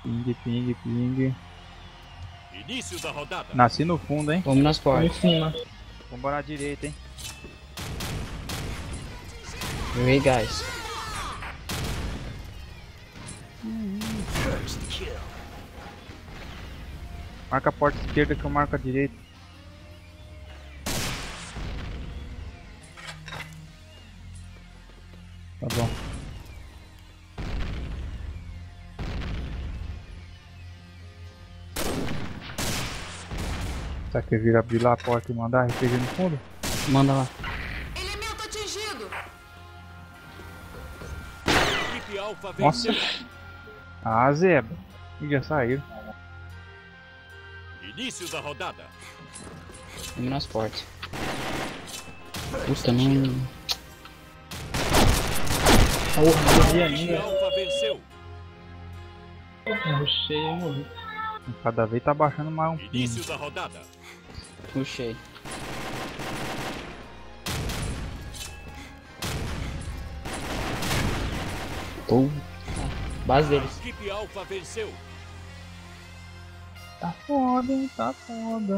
Ping, ping, ping. Início da rodada. Nasci no fundo, hein? Vamos nas portas. Em cima. Vamos embora à direita, hein? Hey, guys. Marca a porta esquerda que eu marco a direita. Tá bom. Será que vira abrir lá a porta e mandar RPG no fundo? Manda lá. Elemento atingido. Equipe Alpha Nossa. venceu. Ah, zebra. E já saíram. Início da rodada. Vamos nas portas. Puta, não. Porra, morri Equipe ainda. Alpha venceu. Eu rushei e morri. Cada vez tá baixando mais um ping. Início da rodada. Puxei. Base deles. Equipe Alpha venceu. Tá foda, hein? Tá foda.